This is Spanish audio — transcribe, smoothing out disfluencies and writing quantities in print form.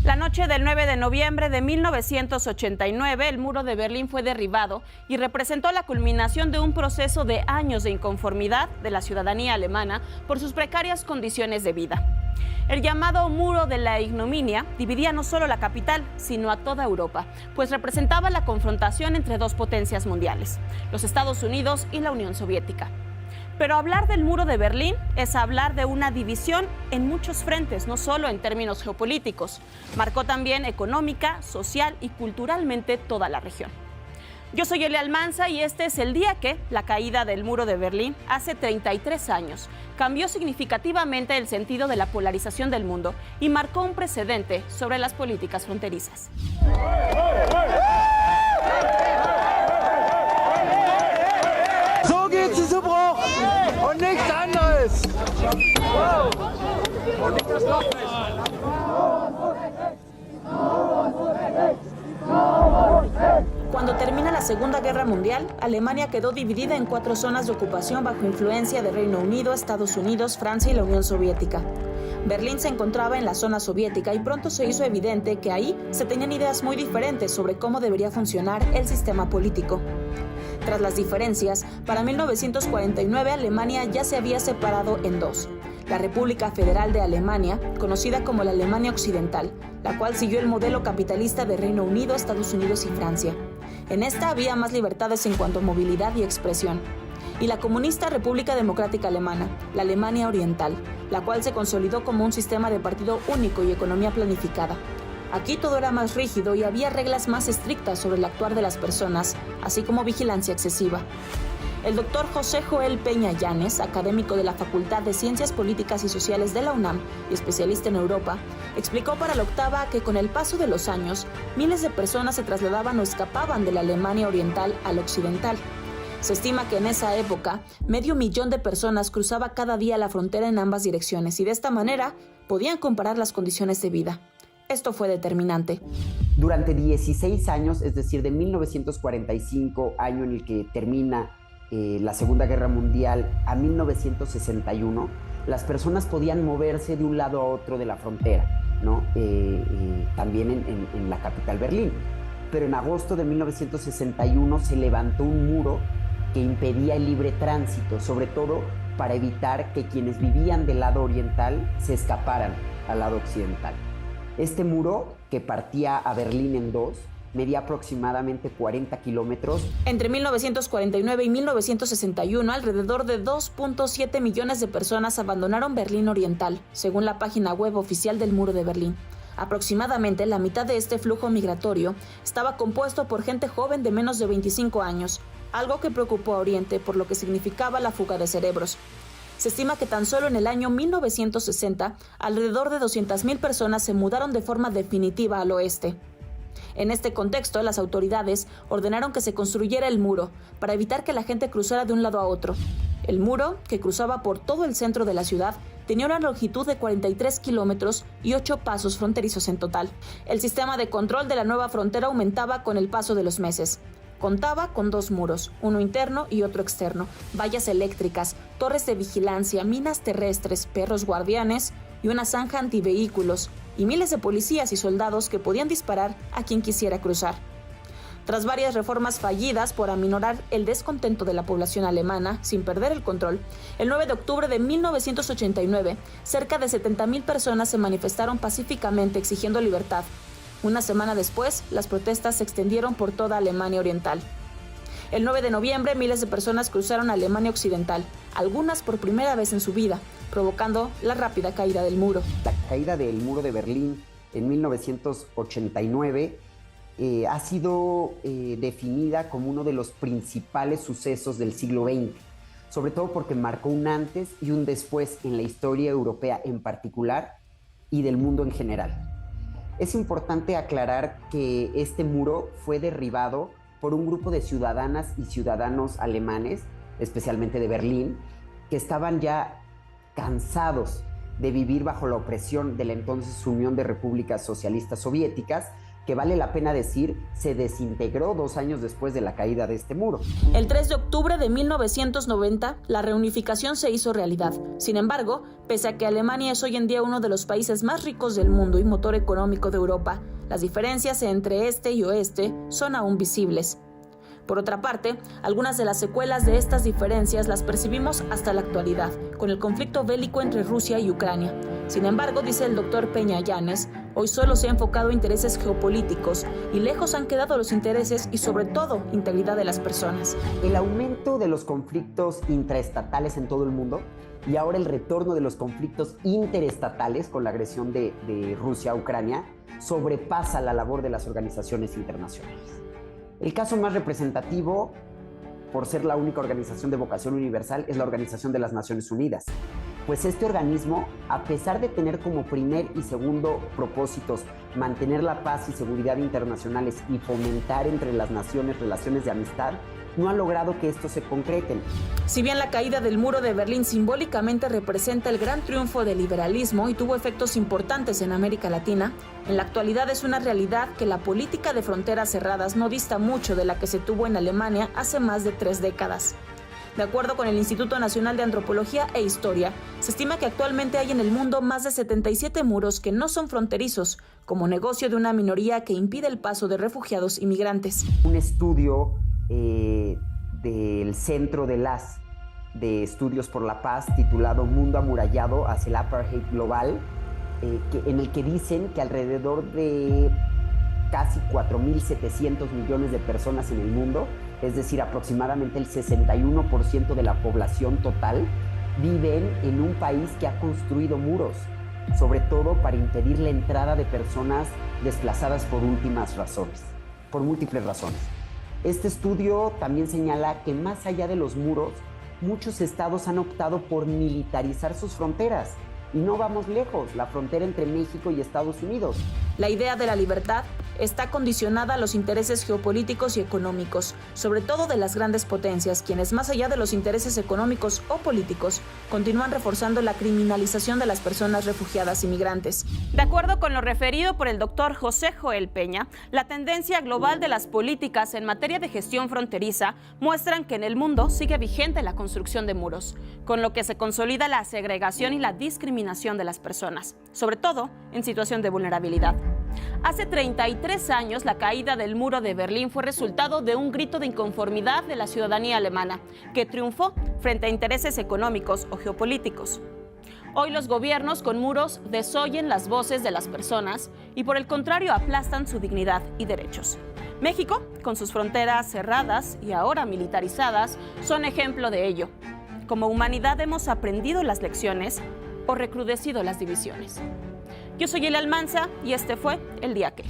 La noche del 9 de noviembre de 1989, el muro de Berlín fue derribado y representó la culminación de un proceso de años de inconformidad de la ciudadanía alemana por sus precarias condiciones de vida. El llamado Muro de la Ignominia dividía no solo la capital, sino a toda Europa, pues representaba la confrontación entre dos potencias mundiales, los Estados Unidos y la Unión Soviética. Pero hablar del Muro de Berlín es hablar de una división en muchos frentes, no solo en términos geopolíticos. Marcó también económica, social y culturalmente toda la región. Yo soy Elia Almanza y este es el día que la caída del Muro de Berlín hace 33 años cambió significativamente el sentido de la polarización del mundo y marcó un precedente sobre las políticas fronterizas. So geht sie zu Bruch und nichts anderes. Und nicht das Cuando termina la Segunda Guerra Mundial, Alemania quedó dividida en 4 zonas de ocupación bajo influencia de Reino Unido, Estados Unidos, Francia y la Unión Soviética. Berlín se encontraba en la zona soviética y pronto se hizo evidente que ahí se tenían ideas muy diferentes sobre cómo debería funcionar el sistema político. Tras las diferencias, para 1949 Alemania ya se había separado en dos. La República Federal de Alemania, conocida como la Alemania Occidental, la cual siguió el modelo capitalista de Reino Unido, Estados Unidos y Francia. En esta había más libertades en cuanto a movilidad y expresión. Y la comunista República Democrática Alemana, la Alemania Oriental, la cual se consolidó como un sistema de partido único y economía planificada. Aquí todo era más rígido y había reglas más estrictas sobre el actuar de las personas, así como vigilancia excesiva. El doctor José Joel Peña Llanes, académico de la Facultad de Ciencias Políticas y Sociales de la UNAM y especialista en Europa, explicó para la Octava que con el paso de los años, miles de personas se trasladaban o escapaban de la Alemania Oriental a la Occidental. Se estima que en esa época, 500,000 de personas cruzaba cada día la frontera en ambas direcciones y de esta manera podían comparar las condiciones de vida. Esto fue determinante. Durante 16 años, es decir, de 1945, año en el que termina la Segunda Guerra Mundial, a 1961, las personas podían moverse de un lado a otro de la frontera, ¿no? También en la capital, Berlín. Pero en agosto de 1961 se levantó un muro que impedía el libre tránsito, sobre todo para evitar que quienes vivían del lado oriental se escaparan al lado occidental. Este muro, que partía a Berlín en dos, medía aproximadamente 40 kilómetros. Entre 1949 y 1961, alrededor de 2.7 millones de personas abandonaron Berlín Oriental, según la página web oficial del Muro de Berlín. Aproximadamente la mitad de este flujo migratorio estaba compuesto por gente joven de menos de 25 años, algo que preocupó a Oriente por lo que significaba la fuga de cerebros. Se estima que tan solo en el año 1960, alrededor de 200,000 personas se mudaron de forma definitiva al oeste. En este contexto, las autoridades ordenaron que se construyera el muro para evitar que la gente cruzara de un lado a otro. El muro, que cruzaba por todo el centro de la ciudad, tenía una longitud de 43 kilómetros y 8 pasos fronterizos en total. El sistema de control de la nueva frontera aumentaba con el paso de los meses. Contaba con 2 muros, uno interno y otro externo, vallas eléctricas, torres de vigilancia, minas terrestres, perros guardianes y una zanja antivehículos, y miles de policías y soldados que podían disparar a quien quisiera cruzar. Tras varias reformas fallidas por aminorar el descontento de la población alemana sin perder el control, el 9 de octubre de 1989, cerca de 70,000 personas se manifestaron pacíficamente exigiendo libertad. Una semana después, las protestas se extendieron por toda Alemania Oriental. El 9 de noviembre, miles de personas cruzaron a Alemania Occidental, algunas por primera vez en su vida, provocando la rápida caída del muro. La caída del muro de Berlín en 1989 ha sido definida como uno de los principales sucesos del siglo XX, sobre todo porque marcó un antes y un después en la historia europea en particular y del mundo en general. Es importante aclarar que este muro fue derribado por un grupo de ciudadanas y ciudadanos alemanes, especialmente de Berlín, que estaban ya cansados de vivir bajo la opresión de la entonces Unión de Repúblicas Socialistas Soviéticas, que vale la pena decir, se desintegró 2 años después de la caída de este muro. El 3 de octubre de 1990, la reunificación se hizo realidad. Sin embargo, pese a que Alemania es hoy en día uno de los países más ricos del mundo y motor económico de Europa, las diferencias entre este y oeste son aún visibles. Por otra parte, algunas de las secuelas de estas diferencias las percibimos hasta la actualidad, con el conflicto bélico entre Rusia y Ucrania. Sin embargo, dice el doctor Peña Llanes, hoy solo se ha enfocado a intereses geopolíticos y lejos han quedado los intereses y sobre todo integridad de las personas. El aumento de los conflictos intraestatales en todo el mundo y ahora el retorno de los conflictos interestatales con la agresión de Rusia a Ucrania sobrepasa la labor de las organizaciones internacionales. El caso más representativo, por ser la única organización de vocación universal, es la Organización de las Naciones Unidas. Pues este organismo, a pesar de tener como primer y segundo propósitos mantener la paz y seguridad internacionales y fomentar entre las naciones relaciones de amistad, no ha logrado que estos se concreten. Si bien la caída del muro de Berlín simbólicamente representa el gran triunfo del liberalismo y tuvo efectos importantes en América Latina, en la actualidad es una realidad que la política de fronteras cerradas no dista mucho de la que se tuvo en Alemania hace más de 3 décadas. De acuerdo con el Instituto Nacional de Antropología e Historia, se estima que actualmente hay en el mundo más de 77 muros que no son fronterizos, como negocio de una minoría que impide el paso de refugiados y migrantes. Un estudio del Centro de Estudios por la Paz, titulado Mundo amurallado hacia el apartheid global, en el que dicen que alrededor de casi 4.700 millones de personas en el mundo, es decir, aproximadamente el 61% de la población total, viven en un país que ha construido muros, sobre todo para impedir la entrada de personas desplazadas por múltiples razones. Este estudio también señala que más allá de los muros, muchos estados han optado por militarizar sus fronteras. Y no vamos lejos, la frontera entre México y Estados Unidos. La idea de la libertad está condicionada a los intereses geopolíticos y económicos, sobre todo de las grandes potencias, quienes más allá de los intereses económicos o políticos, continúan reforzando la criminalización de las personas refugiadas y migrantes. De acuerdo con lo referido por el doctor José Joel Peña, la tendencia global de las políticas en materia de gestión fronteriza muestran que en el mundo sigue vigente la construcción de muros, con lo que se consolida la segregación y la discriminación de las personas, sobre todo en situación de vulnerabilidad. Hace 33 años, la caída del muro de Berlín fue resultado de un grito de inconformidad de la ciudadanía alemana, que triunfó frente a intereses económicos o geopolíticos. Hoy los gobiernos con muros desoyen las voces de las personas y por el contrario aplastan su dignidad y derechos. México, con sus fronteras cerradas y ahora militarizadas, son ejemplo de ello. Como humanidad hemos aprendido las lecciones o recrudecido las divisiones. Yo soy Elia Almanza y este fue El Día Que.